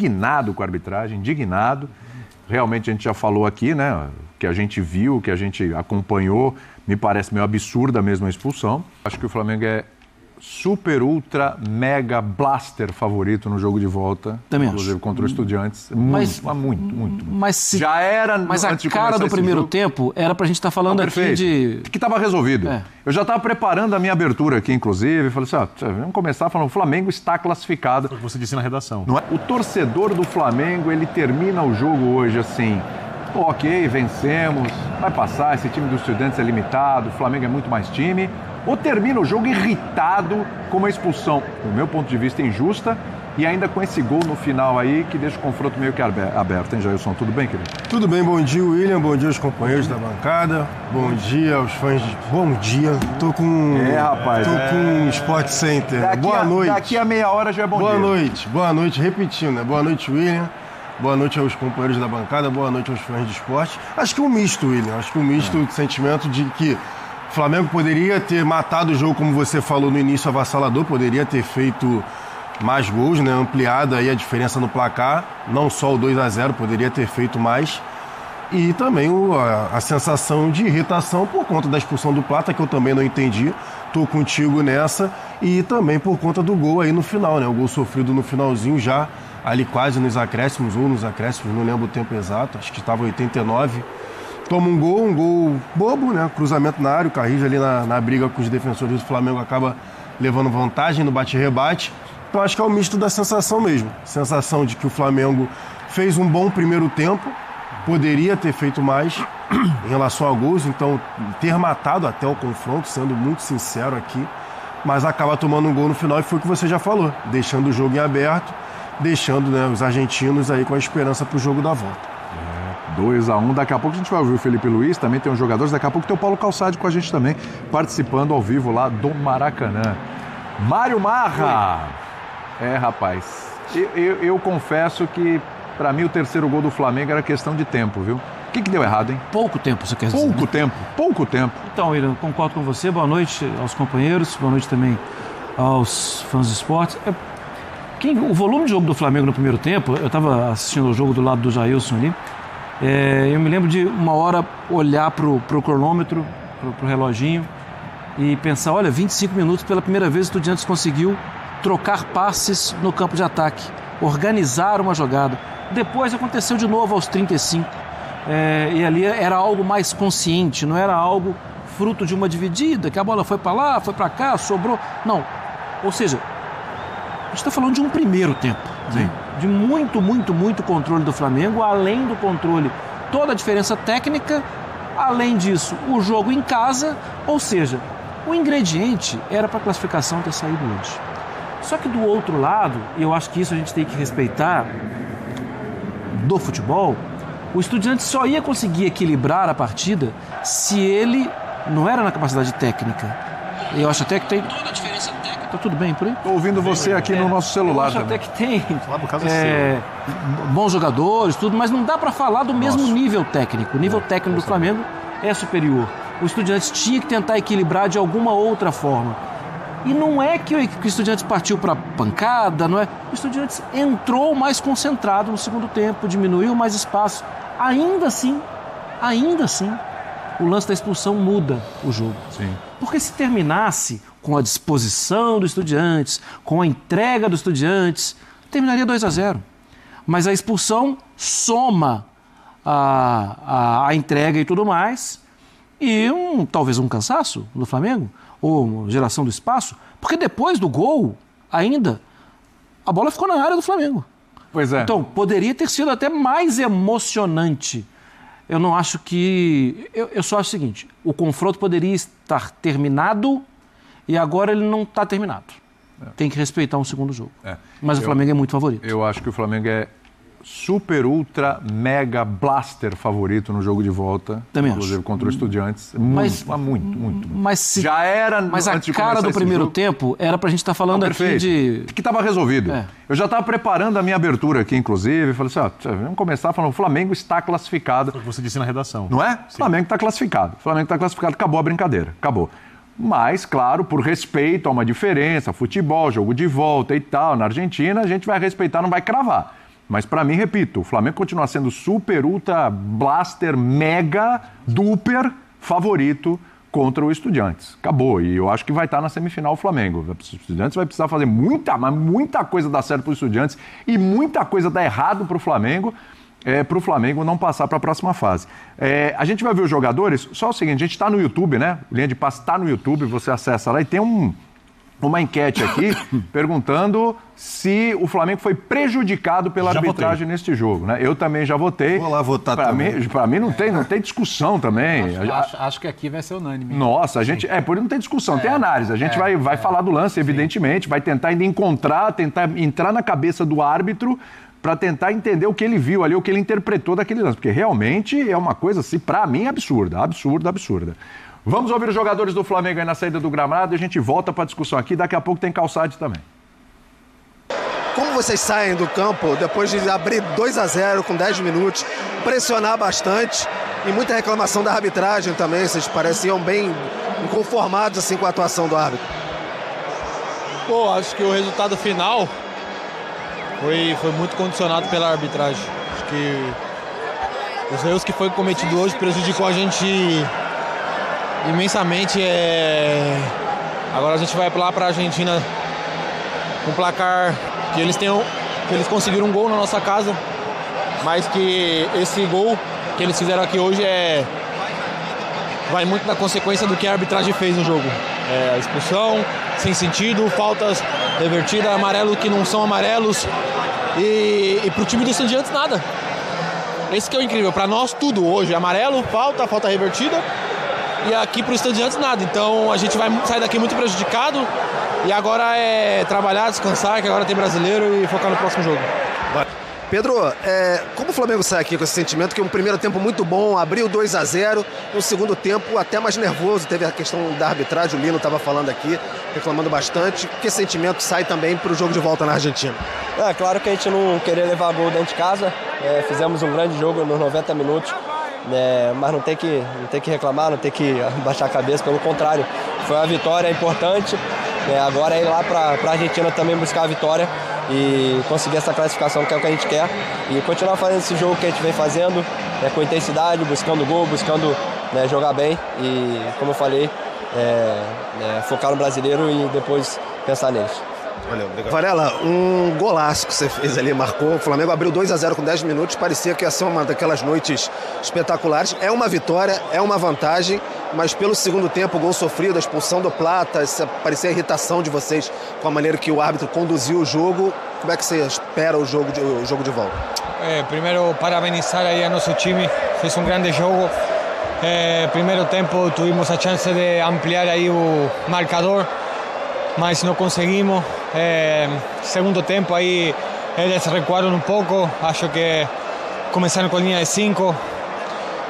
indignado com a arbitragem, indignado. Realmente a gente já falou aqui, né? Que a gente viu, que a gente acompanhou, me parece meio absurda mesmo a expulsão. Acho que o Flamengo é super, ultra, mega blaster favorito no jogo de volta. Também inclusive acho. contra o Estudiantes. Muito. Já era mas a cara do primeiro tempo era pra gente estar falando aqui de... Que estava resolvido. É. Eu já estava preparando a minha abertura aqui, inclusive. Falei assim, vamos começar falando, o Flamengo está classificado. Foi o que você disse na redação. Não é? O torcedor do Flamengo, ele termina o jogo hoje assim... Ok, vencemos, vai passar, esse time dos Estudiantes é limitado, o Flamengo é muito mais time. Ou termina o jogo irritado com uma expulsão, do meu ponto de vista, injusta, e ainda com esse gol no final aí que deixa o confronto meio que aberto, hein, Jailson? Tudo bem, querido? Tudo bem, bom dia, William, bom dia aos companheiros da bancada, bom dia aos fãs de... Bom dia, tô com... rapaz. Tô com Sport Center. Boa noite. Daqui a meia hora já é bom dia. Boa noite, repetindo, né? Boa noite, William. Boa noite aos companheiros da bancada, boa noite aos fãs de esporte. Acho que um misto, William. Acho que um misto de sentimento de que o Flamengo poderia ter matado o jogo, como você falou no início, avassalador, poderia ter feito mais gols, né? Ampliado aí a diferença no placar, não só o 2-0, poderia ter feito mais. E também a sensação de irritação por conta da expulsão do Plata, que eu também não entendi. Tô contigo nessa. E também por conta do gol aí no final, né? O gol sofrido no finalzinho já, ali quase nos acréscimos, ou nos acréscimos, não lembro o tempo exato, acho que estava 89. Toma um gol bobo, né? Cruzamento na área, o Carrillo ali na briga com os defensores do Flamengo acaba levando vantagem no bate-rebate. Então acho que é o misto da sensação mesmo. Sensação de que o Flamengo fez um bom primeiro tempo, poderia ter feito mais em relação a gols, então ter matado até o confronto, sendo muito sincero aqui, mas acaba tomando um gol no final e foi o que você já falou, deixando o jogo em aberto, deixando, né, os argentinos aí com a esperança para o jogo da volta. 2-1, daqui a pouco a gente vai ouvir o Felipe Luiz, também tem uns jogadores, daqui a pouco tem o Paulo Calçade com a gente também, participando ao vivo lá do Maracanã. Mário Marra! Rapaz, eu confesso que para mim o terceiro gol do Flamengo era questão de tempo, viu? O que deu errado, hein? Pouco tempo, você quer dizer? Pouco tempo. Então, William, concordo com você, boa noite aos companheiros, boa noite também aos fãs de esporte. O volume de jogo do Flamengo no primeiro tempo, eu estava assistindo o jogo do lado do Jailson ali, eu me lembro de uma hora olhar pro cronômetro, pro reloginho e pensar, olha, 25 minutos, pela primeira vez o Estudiantes conseguiu trocar passes no campo de ataque, organizar uma jogada. Depois aconteceu de novo aos 35, e ali era algo mais consciente, não era algo fruto de uma dividida, que a bola foi para lá, foi para cá, sobrou. Não, ou seja, a gente está falando de um primeiro tempo, né? De muito controle do Flamengo, além do controle, toda a diferença técnica, além disso, o jogo em casa, ou seja, o ingrediente era para a classificação ter saído hoje. Só que do outro lado, e eu acho que isso a gente tem que respeitar do futebol, o Estudiantes só ia conseguir equilibrar a partida se ele não era na capacidade técnica. Eu acho até que tem toda a diferença técnica. Tá tudo bem por aí? Tô ouvindo você aqui no nosso celular. Eu acho também. até que tem seu. bons jogadores, tudo, mas não dá para falar do mesmo nível técnico. O nível técnico do Flamengo é superior. O Estudiantes tinha que tentar equilibrar de alguma outra forma. E não é que o Estudiantes partiu para pancada, não é? O Estudiantes entrou mais concentrado no segundo tempo, diminuiu mais espaço. Ainda assim, o lance da expulsão muda o jogo. Sim. Porque se terminasse com a disposição do Estudiantes, com a entrega do Estudiantes, terminaria 2-0. Mas a expulsão soma a entrega e tudo mais, e talvez um cansaço do Flamengo, ou geração do espaço, porque depois do gol, ainda, a bola ficou na área do Flamengo. Pois é. Então, poderia ter sido até mais emocionante. Eu não acho que... Eu só acho o seguinte, o confronto poderia estar terminado e agora ele não está terminado. Tem que respeitar um segundo jogo. Mas o Flamengo é muito favorito. Eu acho que o Flamengo é super, ultra, mega blaster favorito no jogo de volta. Também inclusive acho. contra o Estudiantes. Mas Já era Mas a antes de cara começar do esse primeiro jogo. tempo era pra gente estar falando aqui de... Que estava resolvido. É. Eu já estava preparando a minha abertura aqui, inclusive. Falei assim, vamos começar falando, o Flamengo está classificado. Foi o que você disse na redação. Não é? Sim. Flamengo está classificado. Flamengo está classificado, acabou a brincadeira. Acabou. Mas, claro, por respeito a uma diferença, futebol, jogo de volta e tal, na Argentina, a gente vai respeitar, não vai cravar. Mas para mim, repito, o Flamengo continua sendo super, ultra, blaster, mega, duper favorito contra o Estudiantes. Acabou. E eu acho que vai estar na semifinal o Flamengo. O Estudiantes vai precisar fazer muita coisa dar certo para os Estudiantes e muita coisa dar errado para o Flamengo não passar para a próxima fase. A gente vai ver os jogadores. Só o seguinte, a gente está no YouTube, né? O Linha de Passe está no YouTube, você acessa lá e tem uma enquete aqui perguntando se o Flamengo foi prejudicado pela arbitragem neste jogo, né? Eu também já votei. Vou lá votar também. Para mim não tem discussão também. Acho que aqui vai ser unânime. Nossa, a gente... por isso não tem discussão, tem análise. A gente vai falar do lance, evidentemente, vai tentar ainda tentar entrar na cabeça do árbitro para tentar entender o que ele viu ali, o que ele interpretou daquele lance. Porque realmente é uma coisa, assim, para mim, absurda. Vamos ouvir os jogadores do Flamengo aí na saída do gramado e a gente volta para a discussão aqui. Daqui a pouco tem Calçade também. Como vocês saem do campo depois de abrir 2-0 com 10 minutos, pressionar bastante e muita reclamação da arbitragem também? Vocês pareciam bem inconformados assim, com a atuação do árbitro. Pô, acho que o resultado final foi muito condicionado pela arbitragem. Acho que os erros que foi cometido hoje prejudicou a gente imensamente. Agora a gente vai lá para a Argentina com placar que eles conseguiram um gol na nossa casa, mas que esse gol que eles fizeram aqui hoje vai muito na consequência do que a arbitragem fez no jogo. A expulsão sem sentido, faltas revertidas, amarelo que não são amarelos e pro time do Estudiantes nada. Esse que é o incrível, para nós tudo hoje, amarelo, falta revertida. E aqui para o Estudiantes nada, então a gente vai sair daqui muito prejudicado e agora é trabalhar, descansar, que agora tem brasileiro e focar no próximo jogo. Pedro, como o Flamengo sai aqui com esse sentimento que um primeiro tempo muito bom, abriu 2-0, no segundo tempo até mais nervoso, teve a questão da arbitragem, o Lino estava falando aqui, reclamando bastante, que sentimento sai também para o jogo de volta na Argentina? É claro que a gente não queria levar gol dentro de casa, fizemos um grande jogo nos 90 minutos, mas não tem que reclamar, não tem que baixar a cabeça, pelo contrário, foi uma vitória importante, agora é ir lá para a Argentina também buscar a vitória e conseguir essa classificação que é o que a gente quer e continuar fazendo esse jogo que a gente vem fazendo, com intensidade, buscando gol, buscando jogar bem e, como eu falei, focar no brasileiro e depois pensar neles. Valeu, obrigado. Varela, um golaço que você fez ali, marcou. O Flamengo abriu 2-0 com 10 minutos, parecia que ia ser uma daquelas noites espetaculares. É uma vitória, é uma vantagem, mas pelo segundo tempo, o gol sofrido, a expulsão do Plata, parecia a irritação de vocês com a maneira que o árbitro conduziu o jogo. Como é que você espera o jogo de volta? Primeiro, parabenizar aí a nosso time, fez um grande jogo. Primeiro tempo, tivemos a chance de ampliar aí o marcador, mas não conseguimos. Segundo tempo aí eles recuaram um pouco, acho que começaram com linha de 5,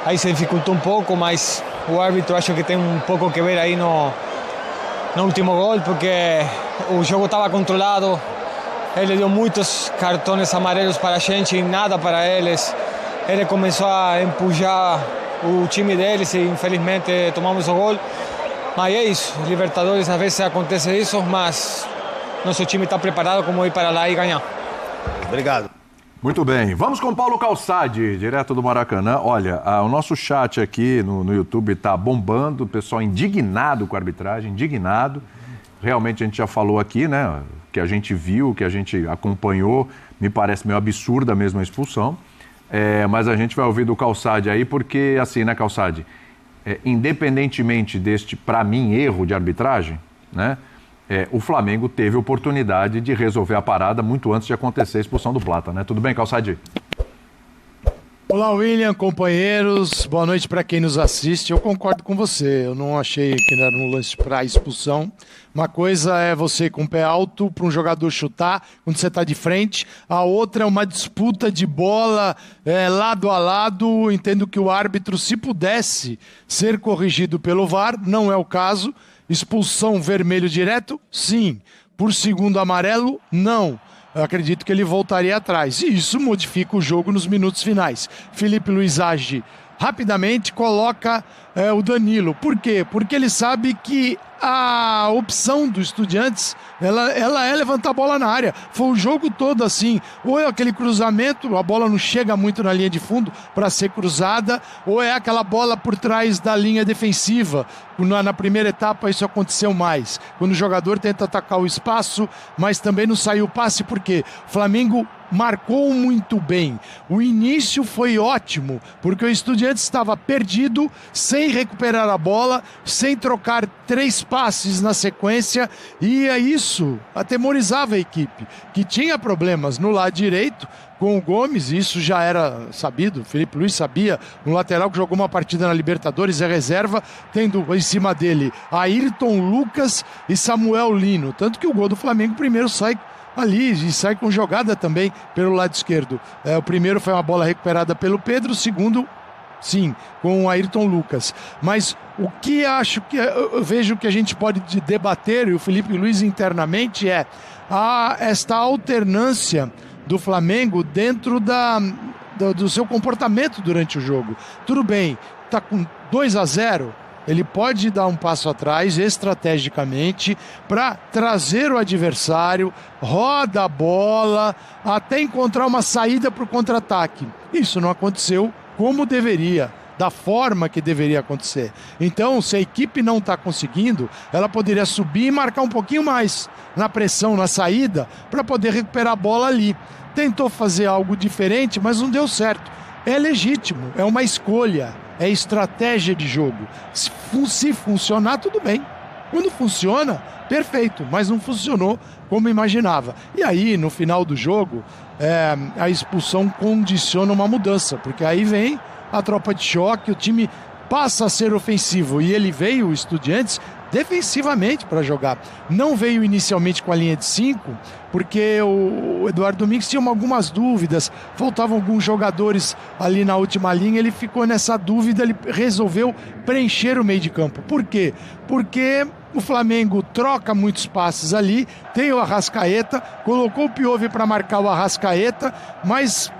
aí se dificultou um pouco, mas o árbitro acho que tem um pouco que ver aí no último gol, porque o jogo estava controlado, ele deu muitos cartões amarelos para a gente e nada para eles, ele começou a empujar o time deles e infelizmente tomamos o gol. Mas é isso, Libertadores às vezes acontece isso, mas nosso time está preparado como ir para lá e ganhar. Obrigado. Muito bem, vamos com o Paulo Calçade, direto do Maracanã. Olha, o nosso chat aqui no YouTube está bombando, o pessoal indignado com a arbitragem, indignado. Realmente a gente já falou aqui, né, que a gente viu, que a gente acompanhou, me parece meio absurda mesmo a expulsão. Mas a gente vai ouvir do Calçade aí, porque assim, né, Calçade? Independentemente deste, para mim, erro de arbitragem, né, o Flamengo teve oportunidade de resolver a parada muito antes de acontecer a expulsão do Plata, né? Tudo bem, Calçade? Olá, William, companheiros, boa noite para quem nos assiste. Eu concordo com você, eu não achei que era um lance para expulsão. Uma coisa é você ir com o pé alto para um jogador chutar quando você está de frente, a outra é uma disputa de bola lado a lado. Entendo que o árbitro, se pudesse ser corrigido pelo VAR, não é o caso. Expulsão vermelho direto? Sim. Por segundo amarelo? Não. Eu acredito que ele voltaria atrás. E isso modifica o jogo nos minutos finais. Felipe Luiz age rapidamente coloca o Danilo. Por quê? Porque ele sabe que a opção do Estudiantes, ela é levantar a bola na área. Foi o jogo todo assim, ou é aquele cruzamento, a bola não chega muito na linha de fundo para ser cruzada, ou é aquela bola por trás da linha defensiva. Na primeira etapa isso aconteceu mais, quando o jogador tenta atacar o espaço, mas também não saiu o passe, porque o Flamengo marcou muito bem. O início foi ótimo, porque o Estudiantes estava perdido, sem recuperar a bola, sem trocar 3 passes na sequência, e isso atemorizava a equipe, que tinha problemas no lado direito com o Gomes, isso já era sabido, o Felipe Luiz sabia, um lateral que jogou uma partida na Libertadores, é reserva, tendo em cima dele Ayrton Lucas e Samuel Lino, tanto que o gol do Flamengo primeiro sai ali e sai com jogada também pelo lado esquerdo. O primeiro foi uma bola recuperada pelo Pedro, o segundo, sim, com o Ayrton Lucas. Mas o que acho que eu vejo que a gente pode debater, e o Felipe Luiz internamente, é esta alternância do Flamengo dentro do seu comportamento durante o jogo. Tudo bem, está com 2-0, ele pode dar um passo atrás estrategicamente para trazer o adversário, roda a bola, até encontrar uma saída para o contra-ataque. Isso não aconteceu como deveria, da forma que deveria acontecer. Então, se a equipe não está conseguindo, ela poderia subir e marcar um pouquinho mais na pressão, na saída, para poder recuperar a bola ali. Tentou fazer algo diferente, mas não deu certo. É legítimo, é uma escolha, é estratégia de jogo. Se funcionar, tudo bem. Quando funciona, perfeito, mas não funcionou como imaginava. E aí, no final do jogo, a expulsão condiciona uma mudança, porque aí vem a tropa de choque, o time passa a ser ofensivo, e ele veio, o Estudiantes, defensivamente para jogar. Não veio inicialmente com a linha de 5, porque o Eduardo Domingues tinha algumas dúvidas, faltavam alguns jogadores ali na última linha, ele ficou nessa dúvida, ele resolveu preencher o meio de campo. Por quê? Porque o Flamengo troca muitos passes ali, tem o Arrascaeta, colocou o Piove para marcar o Arrascaeta, mas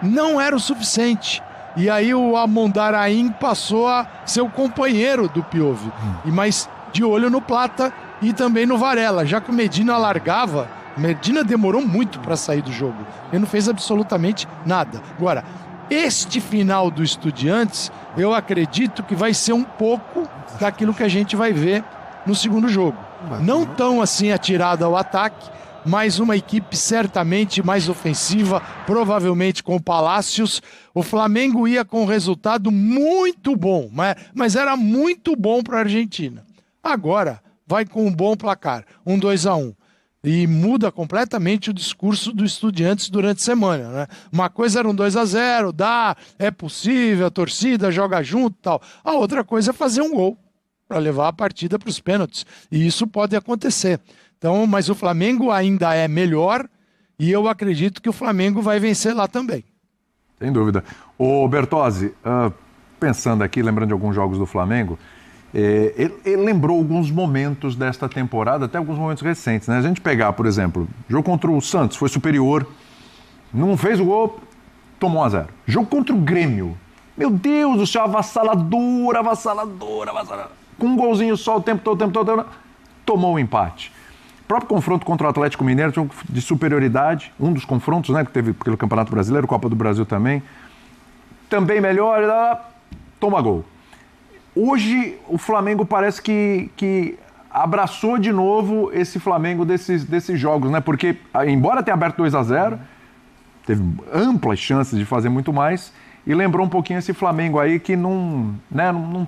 não era o suficiente. E aí o Amondarain passou a ser o companheiro do Piove. Mas de olho no Plata e também no Varela, já que o Medina largava, Medina demorou muito para sair do jogo. Ele não fez absolutamente nada. Agora, este final do Estudiantes, eu acredito que vai ser um pouco daquilo que a gente vai ver no segundo jogo. Não tão assim atirada ao ataque, mas uma equipe certamente mais ofensiva, provavelmente com Palácios. O Flamengo ia com um resultado muito bom, mas era muito bom para a Argentina. Agora vai com um bom placar, 2-1. E muda completamente o discurso do Estudiantes durante a semana, né? Uma coisa era um 2-0, é possível, a torcida joga junto e tal. A outra coisa é fazer um gol para levar a partida para os pênaltis. E isso pode acontecer. Então, mas o Flamengo ainda é melhor e eu acredito que o Flamengo vai vencer lá também. Sem dúvida. Ô Bertozzi, pensando aqui, lembrando de alguns jogos do Flamengo, ele lembrou alguns momentos desta temporada, até alguns momentos recentes, né? A gente pegar, por exemplo, jogo contra o Santos, foi superior, não fez o gol, tomou 1-0. Jogo contra o Grêmio, meu Deus do céu, avassalador, com um golzinho só o tempo todo, tomou um empate. O próprio confronto contra o Atlético Mineiro, jogo de superioridade, um dos confrontos, né, que teve pelo Campeonato Brasileiro, Copa do Brasil também melhor, toma gol. Hoje o Flamengo parece que abraçou de novo esse Flamengo desses jogos, né? Porque, embora tenha aberto 2-0, teve amplas chances de fazer muito mais e lembrou um pouquinho esse Flamengo aí que não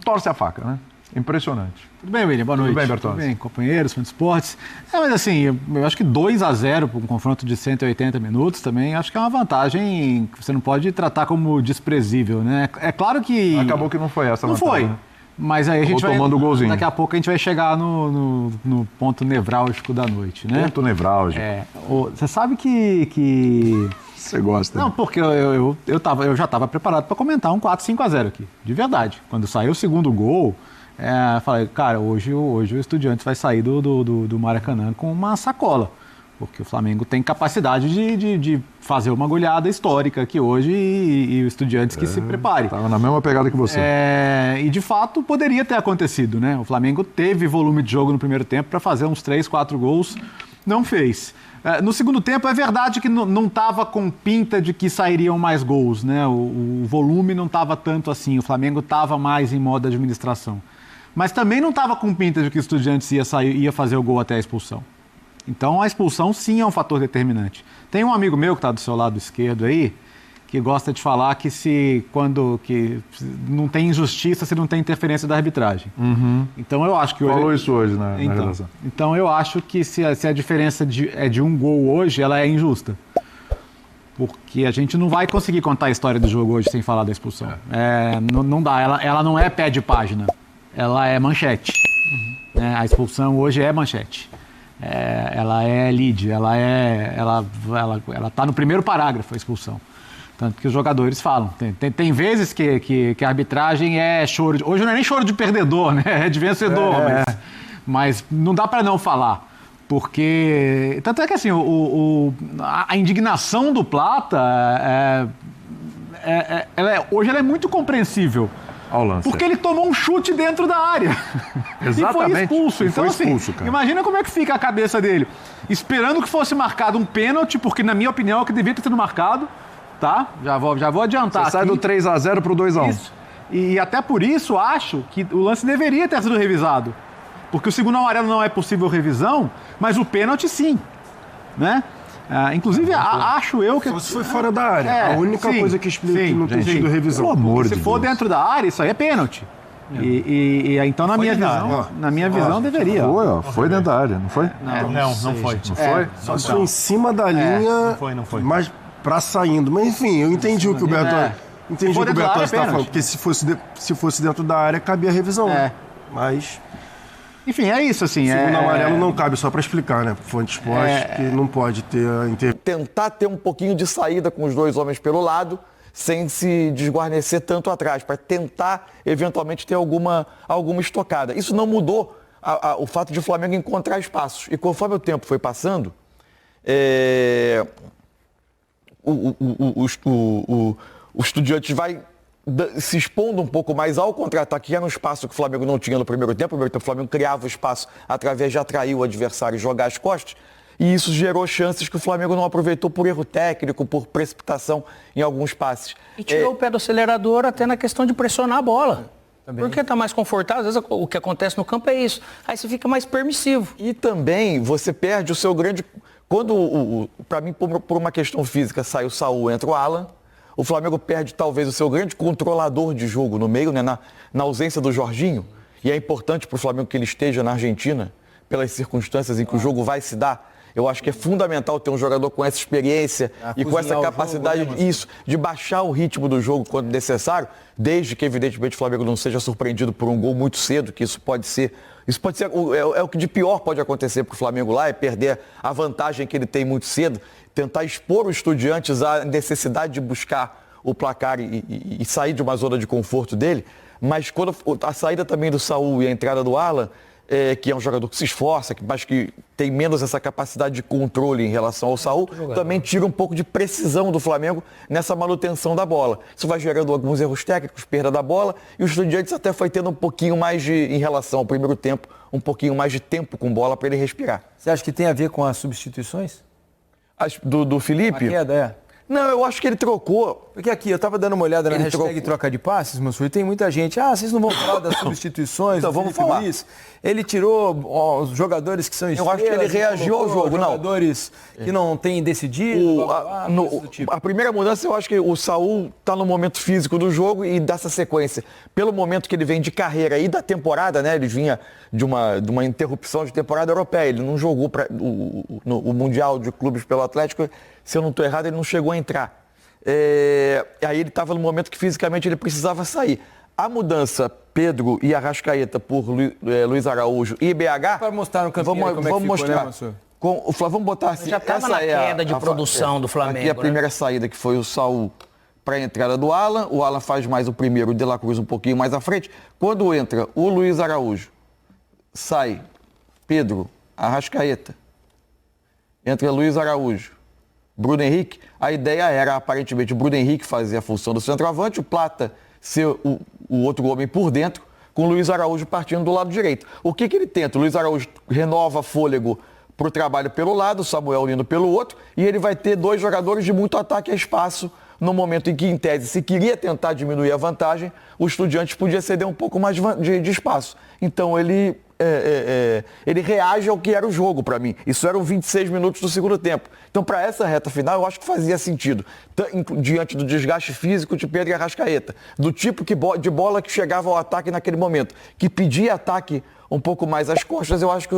torce a faca, né? Impressionante. Tudo bem, William? Boa noite. Tudo bem, Bertozzi? Tudo bem, companheiros, fãs de esportes. Mas assim, eu acho que 2-0 para um confronto de 180 minutos também, acho que é uma vantagem que você não pode tratar como desprezível, né? É claro que... Acabou que não foi essa não vantagem. Não foi. Né? Mas aí a gente vai... tomando o golzinho. Daqui a pouco a gente vai chegar no ponto nevrálgico da noite, né? Ponto nevrálgico. Você sabe que... Você gosta. Não, porque eu já estava preparado para comentar um 4-5-0 aqui, de verdade. Quando saiu o segundo gol... falei, cara, hoje o Estudiantes vai sair do Maracanã com uma sacola. Porque o Flamengo tem capacidade de fazer uma goleada histórica aqui hoje e o Estudiantes que se prepare. Estava na mesma pegada que você. E de fato poderia ter acontecido, né? O Flamengo teve volume de jogo no primeiro tempo para fazer uns 3, 4 gols, não fez. No segundo tempo é verdade que não estava com pinta de que sairiam mais gols, né? O volume não estava tanto assim, o Flamengo estava mais em modo administração. Mas também não estava com pinta de que o Estudiantes ia fazer o gol até a expulsão. Então a expulsão sim é um fator determinante. Tem um amigo meu que está do seu lado esquerdo aí, que gosta de falar que que não tem injustiça se não tem interferência da arbitragem. Então eu acho que hoje... Falou isso hoje na redação. Então eu acho que se a diferença é de um gol hoje, ela é injusta. Porque a gente não vai conseguir contar a história do jogo hoje sem falar da expulsão. Não dá, ela não é pé de página, ela é manchete. A expulsão hoje é manchete. Ela é lead, ela está no primeiro parágrafo, a expulsão. Tanto que os jogadores falam. Tem vezes que a arbitragem é choro de... Hoje não é nem choro de perdedor, né? É de vencedor. Mas não dá para não falar. Porque... Tanto é que assim, a indignação do Plata, hoje ela é muito compreensível. Porque ele tomou um chute dentro da área. Exatamente. E foi expulso. Então, foi expulso, cara. Imagina como é que fica a cabeça dele. Esperando que fosse marcado um pênalti, porque na minha opinião é o que devia ter sido marcado. Tá? Já vou adiantar. Você sai do 3-0 pro 2-1. Isso. E até por isso acho que o lance deveria ter sido revisado. Porque o segundo amarelo não é possível revisão, mas o pênalti sim. Né? Inclusive, acho eu que... Só se foi fora da área. A única coisa que explica que não tem sido revisão. Pelo amor de Deus. Se for dentro da área, isso aí é pênalti. Então, na minha visão, deveria. Foi dentro da área, não foi? Não foi. Não foi? Só se foi em cima da linha, Não foi. mas pra saindo. Mas enfim, eu entendi o que o Bertozzi está falando. Porque se fosse dentro da área, cabia a revisão. Mas... Enfim, é isso, assim. Segundo amarelo não cabe, só para explicar, né? Fonte esporte, que não pode ter tentar ter um pouquinho de saída com os dois homens pelo lado, sem se desguarnecer tanto atrás, para tentar, eventualmente, ter alguma estocada. Isso não mudou o fato de o Flamengo encontrar espaços. E conforme o tempo foi passando, o Estudiantes vai se expondo um pouco mais ao contra-ataque, que era um espaço que o Flamengo não tinha no primeiro tempo. No primeiro tempo, o Flamengo criava o espaço através de atrair o adversário e jogar as costas. E isso gerou chances que o Flamengo não aproveitou por erro técnico, por precipitação em alguns passes. E tirou o pé do acelerador até na questão de pressionar a bola. Porque está mais confortável, às vezes o que acontece no campo é isso. Aí você fica mais permissivo. E também você perde o seu grande... Quando, para mim, por uma questão física, sai o Saul, entra o Alan, o Flamengo perde talvez o seu grande controlador de jogo no meio, né, na ausência do Jorginho. E é importante para o Flamengo que ele esteja na Argentina, pelas circunstâncias em que o jogo vai se dar. Eu acho que é fundamental ter um jogador com essa experiência e com essa capacidade de baixar o ritmo do jogo quando necessário, desde que, evidentemente, o Flamengo não seja surpreendido por um gol muito cedo, que isso pode ser o que de pior pode acontecer para o Flamengo lá, é perder a vantagem que ele tem muito cedo, tentar expor os Estudiantes à necessidade de buscar o placar e sair de uma zona de conforto dele. Mas quando a saída também do Saul e a entrada do Alan, que é um jogador que se esforça, mas que tem menos essa capacidade de controle em relação ao Saul, também tira um pouco de precisão do Flamengo nessa manutenção da bola. Isso vai gerando alguns erros técnicos, perda da bola, e o Estudiantes até foi tendo um pouquinho mais em relação ao primeiro tempo, um pouquinho mais de tempo com bola para ele respirar. Você acha que tem a ver com as substituições? Do Felipe? A queda, Não, eu acho que ele trocou. Porque aqui, eu estava dando uma olhada na hashtag troca de passes, meu senhor, e tem muita gente. Vocês não vão falar das substituições? Então, vamos falar. Luiz. Ele tirou os jogadores que são estrelas. Eu acho que ele reagiu ao jogo, jogadores que não têm decidido. A primeira mudança, eu acho que o Saul está no momento físico do jogo e dessa sequência. Pelo momento que ele vem de carreira e da temporada, né? Ele vinha de uma interrupção de temporada europeia. Ele não jogou o Mundial de Clubes pelo Atlético. Se eu não estou errado, ele não chegou a entrar. Aí ele estava no momento que fisicamente ele precisava sair. A mudança Pedro e Arrascaeta por Luiz Araújo e BH... Para mostrar no campeonato como é que ficou, né, Mansur? Vamos botar assim... Já estava na queda de produção do Flamengo. Aqui a primeira saída, que foi o Saul para a entrada do Alan. O Alan faz mais o primeiro, o De La Cruz um pouquinho mais à frente. Quando entra o Luiz Araújo, sai Pedro, Arrascaeta entre Luiz Araújo, Bruno Henrique, a ideia era, aparentemente, o Bruno Henrique fazer a função do centroavante, o Plata ser o outro homem por dentro, com o Luiz Araújo partindo do lado direito. O que ele tenta? O Luiz Araújo renova fôlego para o trabalho pelo lado, o Samuel Lino pelo outro, e ele vai ter 2 jogadores de muito ataque a espaço, no momento em que, em tese, se queria tentar diminuir a vantagem, o Estudiantes podia ceder um pouco mais de espaço. Então ele reage ao que era o jogo para mim. Isso eram 26 minutos do segundo tempo. Então, para essa reta final, eu acho que fazia sentido. Diante do desgaste físico de Pedro e Arrascaeta, do tipo de bola que chegava ao ataque naquele momento, que pedia ataque um pouco mais às costas, eu acho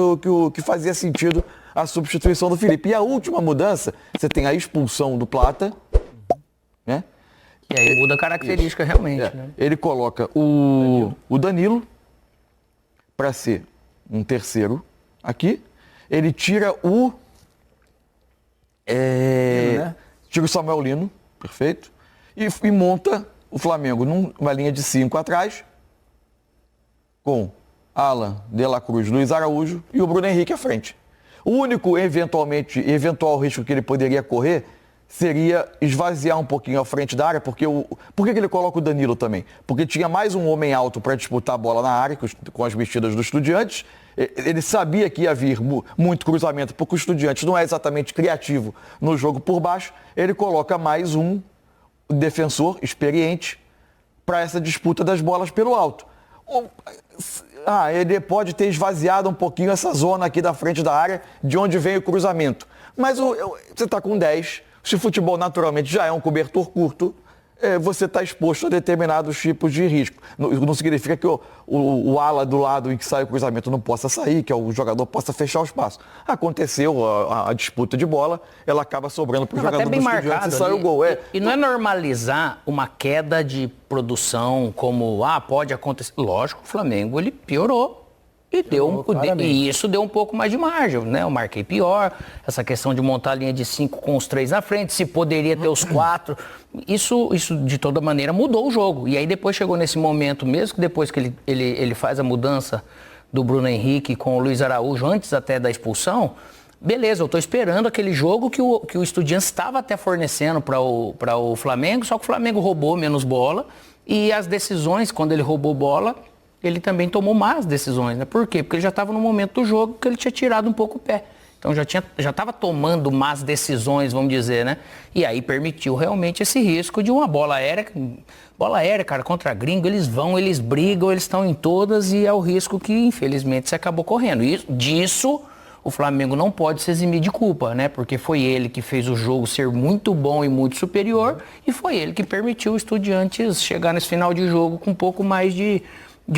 que fazia sentido a substituição do Felipe. E a última mudança, você tem a expulsão do Plata, né? E aí muda a característica realmente. Né? Ele coloca o Danilo para ser um terceiro aqui. Ele tira tira o Samuel Lino, perfeito, e monta o Flamengo numa linha de 5 atrás, com Alan, De La Cruz, Luiz Araújo e o Bruno Henrique à frente. O único eventual risco que ele poderia correr seria esvaziar um pouquinho a frente da área, porque por que ele coloca o Danilo também? Porque tinha mais um homem alto para disputar a bola na área, com as mexidas dos Estudiantes. Ele sabia que ia vir muito cruzamento, porque o Estudiantes não é exatamente criativo no jogo por baixo. Ele coloca mais um defensor experiente para essa disputa das bolas pelo alto. Ele pode ter esvaziado um pouquinho essa zona aqui da frente da área, de onde vem o cruzamento. Mas você está com 10, se o futebol naturalmente já é um cobertor curto, você está exposto a determinados tipos de risco. Não significa que o ala do lado em que sai o cruzamento não possa sair, que o jogador possa fechar o espaço. Aconteceu a disputa de bola, ela acaba sobrando para o jogador do Estudiantes e sai o gol. E não é normalizar uma queda de produção como, pode acontecer. Lógico, o Flamengo, ele piorou. E isso deu um pouco mais de margem, né? Eu marquei pior, essa questão de montar a linha de 5 com os 3 na frente, se poderia ter os 4. Isso de toda maneira mudou o jogo. E aí depois chegou nesse momento mesmo, que depois que ele faz a mudança do Bruno Henrique com o Luiz Araújo, antes até da expulsão, beleza, eu estou esperando aquele jogo que o Estudiantes estava até fornecendo para o Flamengo, só que o Flamengo roubou menos bola e as decisões, quando ele roubou bola, ele também tomou más decisões, né? Por quê? Porque ele já estava no momento do jogo que ele tinha tirado um pouco o pé. Então já estava tomando más decisões, vamos dizer, né? E aí permitiu realmente esse risco de uma bola aérea. Bola aérea, cara, contra gringo, eles vão, eles brigam, eles estão em todas e é o risco que, infelizmente, você acabou correndo. E disso, o Flamengo não pode se eximir de culpa, né? Porque foi ele que fez o jogo ser muito bom e muito superior e foi ele que permitiu o Estudiantes chegar nesse final de jogo com um pouco mais de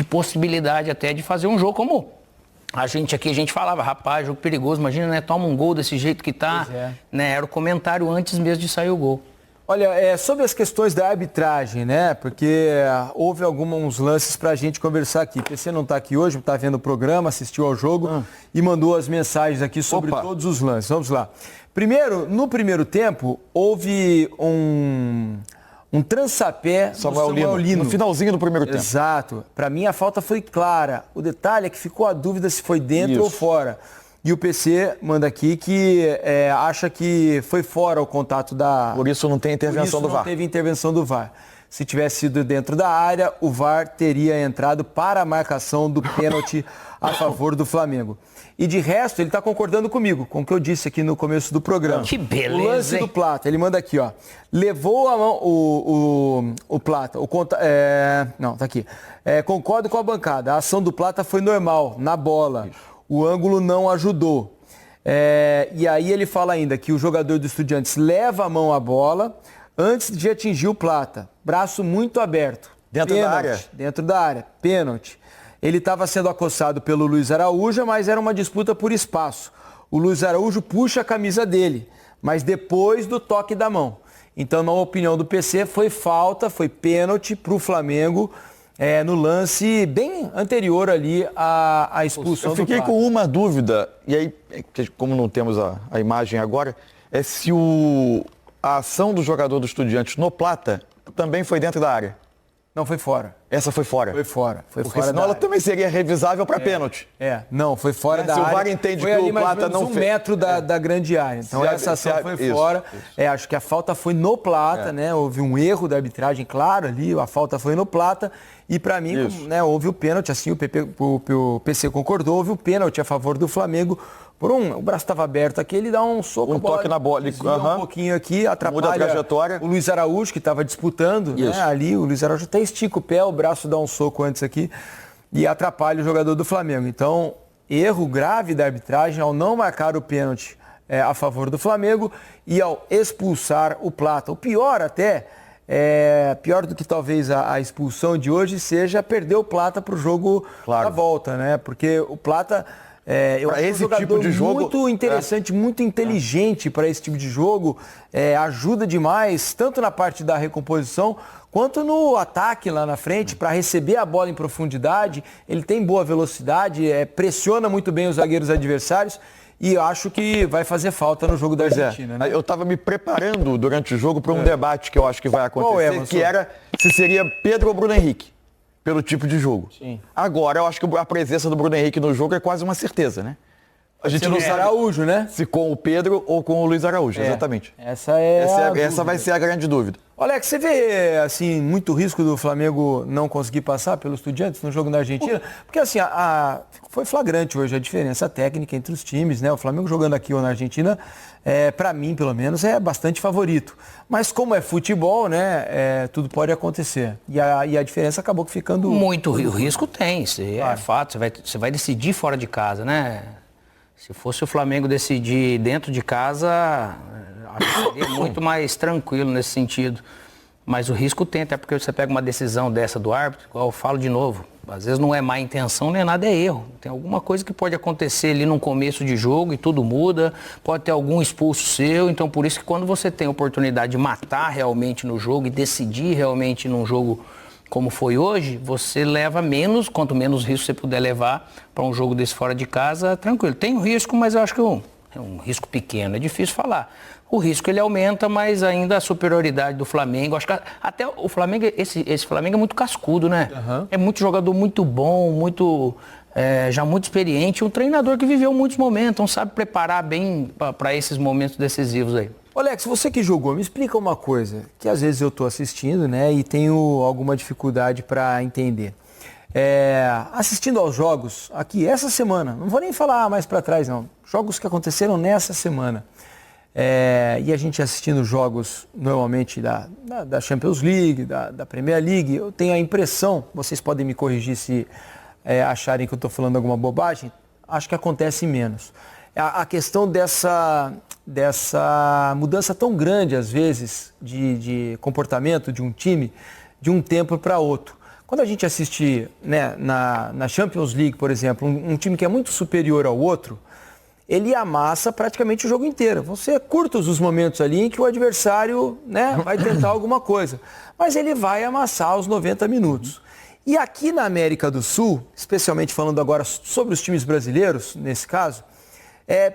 possibilidade até de fazer um jogo como a gente falava, rapaz, jogo perigoso, imagina, né, toma um gol desse jeito que tá, né, era o comentário antes mesmo de sair o gol. Olha, sobre as questões da arbitragem, né, porque houve alguns lances pra gente conversar aqui, o PC não tá aqui hoje, tá vendo o programa, assistiu ao jogo e mandou as mensagens aqui sobre todos os lances, vamos lá. Primeiro, no primeiro tempo, houve um trançapé do Samuel Lino. No finalzinho do primeiro tempo. Exato. Para mim a falta foi clara. O detalhe é que ficou a dúvida se foi dentro ou fora. E o PC manda aqui que acha que foi fora o contato da... Por isso não tem intervenção do VAR. Não teve intervenção do VAR. Se tivesse sido dentro da área, o VAR teria entrado para a marcação do pênalti a favor do Flamengo. E de resto, ele está concordando comigo, com o que eu disse aqui no começo do programa. Que beleza, o lance do Plata, ele manda aqui, ó. Levou a mão o Plata. Não, tá aqui. Concordo com a bancada. A ação do Plata foi normal, na bola. O ângulo não ajudou. E aí ele fala ainda que o jogador do Estudiantes leva a mão à bola antes de atingir o Plata. Braço muito aberto. Dentro da área. Dentro da área. Pênalti. Ele estava sendo acossado pelo Luiz Araújo, mas era uma disputa por espaço. O Luiz Araújo puxa a camisa dele, mas depois do toque da mão. Então, na opinião do PC, foi falta, foi pênalti para o Flamengo no lance bem anterior ali à expulsão do Plata. Eu fiquei com uma dúvida, e aí, como não temos a imagem agora, é se a ação do jogador do Estudiantes no Plata também foi dentro da área. Não, foi fora. Essa foi fora? Foi fora. Foi Porque fora senão ela também seria revisável para pênalti. Não, foi fora da se área. Se o VAR entende foi que ali o mais Plata ou menos não um fez... metro da grande área. Então essa ação foi fora. Acho que a falta foi no Plata, né? Houve um erro da arbitragem, claro, ali. A falta foi no Plata. E para mim, né, houve o pênalti, assim, o PC concordou, houve o pênalti a favor do Flamengo. O braço estava aberto aqui, ele dá um soco, toque na bola, um pouquinho aqui, atrapalha muda a trajetória. O Luiz Araújo, que estava disputando, né, ali, o Luiz Araújo até estica o pé, o braço dá um soco antes aqui e atrapalha o jogador do Flamengo. Então, erro grave da arbitragem ao não marcar o pênalti a favor do Flamengo e ao expulsar o Plata. O pior até, pior do que talvez a expulsão de hoje seja perder o Plata para o jogo da volta, né? Porque o Plata... eu acho esse jogador tipo de jogo muito interessante, muito inteligente para esse tipo de jogo, ajuda demais, tanto na parte da recomposição, quanto no ataque lá na frente, para receber a bola em profundidade. Ele tem boa velocidade, pressiona muito bem os zagueiros adversários e eu acho que vai fazer falta no jogo da Argentina. Né? Eu estava me preparando durante o jogo para um debate que eu acho que vai acontecer, que era se seria Pedro ou Bruno Henrique. Pelo tipo de jogo. Sim. Agora, eu acho que a presença do Bruno Henrique no jogo é quase uma certeza, né? A gente não sabe Araújo, né? Se com o Pedro ou com o Luiz Araújo, exatamente. Essa vai ser a grande dúvida. Alex, você vê, assim, muito risco do Flamengo não conseguir passar pelos Estudiantes no jogo na Argentina? Porque, assim, foi flagrante hoje a diferença técnica entre os times, né? O Flamengo jogando aqui ou na Argentina, para mim, pelo menos, é bastante favorito. Mas como é futebol, né, tudo pode acontecer. E a diferença acabou ficando... Muito risco tem, é fato. Você vai decidir fora de casa, né? Se fosse o Flamengo decidir dentro de casa, acho que seria muito mais tranquilo nesse sentido. Mas o risco tem, até porque você pega uma decisão dessa do árbitro, igual eu falo de novo, às vezes não é má intenção, nem nada, é erro. Tem alguma coisa que pode acontecer ali no começo de jogo e tudo muda, pode ter algum expulso seu, então por isso que quando você tem a oportunidade de matar realmente no jogo e decidir realmente num jogo como foi hoje, você leva menos, quanto menos risco você puder levar para um jogo desse fora de casa, tranquilo. Tem um risco, mas eu acho que é um risco pequeno, é difícil falar. O risco ele aumenta, mas ainda a superioridade do Flamengo, acho que até o Flamengo, esse Flamengo é muito cascudo, né? Uhum. É muito jogador muito bom, já muito experiente, um treinador que viveu muitos momentos, então sabe preparar bem para esses momentos decisivos aí. Alex, você que jogou, me explica uma coisa, que às vezes eu estou assistindo, né, e tenho alguma dificuldade para entender. Assistindo aos jogos aqui essa semana, não vou nem falar mais para trás não, jogos que aconteceram nessa semana, e a gente assistindo jogos normalmente da Champions League, da Premier League, eu tenho a impressão, vocês podem me corrigir se acharem que eu estou falando alguma bobagem, acho que acontece menos. A questão dessa mudança tão grande, às vezes, de comportamento de um time, de um tempo para outro. Quando a gente assiste, né, na Champions League, por exemplo, um time que é muito superior ao outro, ele amassa praticamente o jogo inteiro. Você curta os momentos ali em que o adversário, né, vai tentar alguma coisa, mas ele vai amassar os 90 minutos. E aqui na América do Sul, especialmente falando agora sobre os times brasileiros, nesse caso,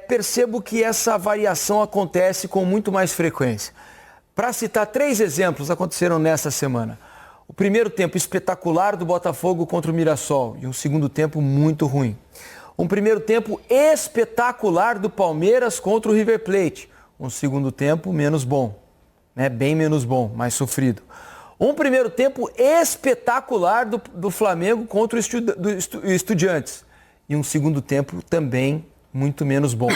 percebo que essa variação acontece com muito mais frequência. Para citar 3 exemplos, aconteceram nessa semana. O primeiro tempo espetacular do Botafogo contra o Mirassol e um segundo tempo muito ruim. Um primeiro tempo espetacular do Palmeiras contra o River Plate. Um segundo tempo menos bom, né? Bem menos bom, mais sofrido. Um primeiro tempo espetacular do Flamengo contra o Estudiantes. E um segundo tempo também muito menos bom.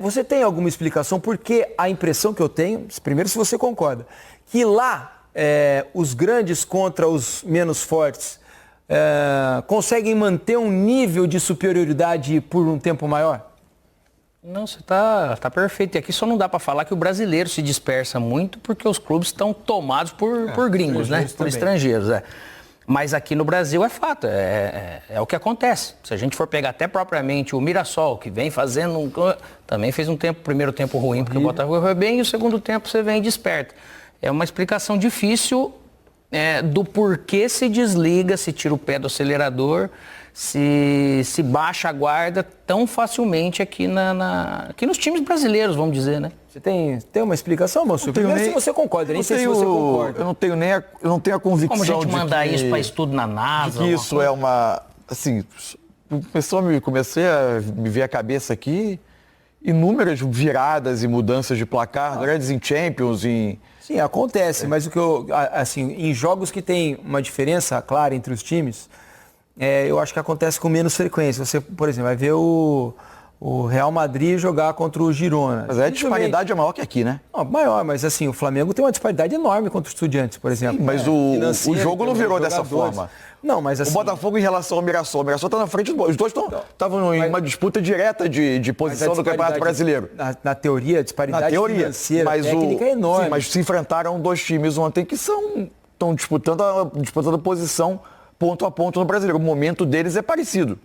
Você tem alguma explicação? Porque a impressão que eu tenho, primeiro se você concorda, que lá os grandes contra os menos fortes conseguem manter um nível de superioridade por um tempo maior? Não, você tá perfeito. E aqui só não dá para falar que o brasileiro se dispersa muito porque os clubes estão tomados por gringos, né? Por estrangeiros, Mas aqui no Brasil é fato, é o que acontece. Se a gente for pegar até propriamente o Mirassol, que vem fazendo também fez primeiro tempo ruim, porque o Botafogo foi bem, e o segundo tempo você vem e desperta. É uma explicação difícil do porquê se desliga, se tira o pé do acelerador, se baixa a guarda tão facilmente aqui, aqui nos times brasileiros, vamos dizer, né? Você tem uma explicação, Mansur? Primeiro, se você concorda, nem sei se você concorda. Eu não tenho a convicção Como a gente de mandar que, isso para estudo na NASA? de que isso é uma... Assim, comecei a me ver a cabeça aqui, inúmeras viradas e mudanças de placar, grandes em Champions, Sim, acontece, mas o que assim, em jogos que tem uma diferença clara entre os times, eu acho que acontece com menos frequência. Você, por exemplo, vai ver o Real Madrid jogar contra o Girona. Mas a disparidade é maior que aqui, né? Não, maior, mas assim, o Flamengo tem uma disparidade enorme contra os Estudiantes, por exemplo. Sim, mas o jogo não virou dessa forma. Não, mas assim... O Botafogo em relação ao Mirassol. O Mirassol está na frente os dois estavam em uma disputa direta de posição do Campeonato Brasileiro. Na teoria, a disparidade financeira, técnica é enorme. Sim, mas se enfrentaram dois times ontem que estão disputando a posição ponto a ponto no Brasileiro. O momento deles é parecido.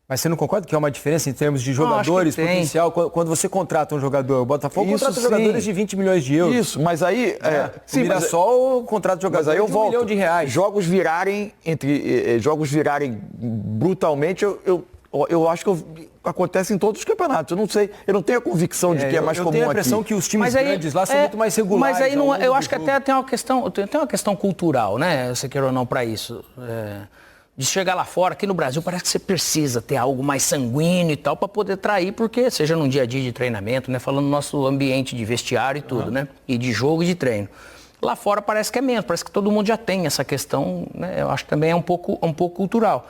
Mas você não concorda que é uma diferença em termos de jogadores, potencial? Quando você contrata um jogador, o Botafogo contrata jogadores de 20 milhões de euros. Isso, mas aí... o Mirassol contrata jogadores de R$1 milhão. Jogos virarem brutalmente, eu acho que acontece em todos os campeonatos. Eu não sei, eu não tenho a convicção de que é mais comum aqui. Eu tenho a impressão que os times grandes lá são muito mais regulares. Mas aí eu acho que até tem uma questão cultural, né? Você queira ou não, para isso. De chegar lá fora, aqui no Brasil, parece que você precisa ter algo mais sanguíneo e tal para poder trair, porque seja num dia a dia de treinamento, né? Falando do nosso ambiente de vestiário e tudo, né? E de jogo e de treino. Lá fora parece que é menos, parece que todo mundo já tem essa questão, né? Eu acho que também é um pouco cultural.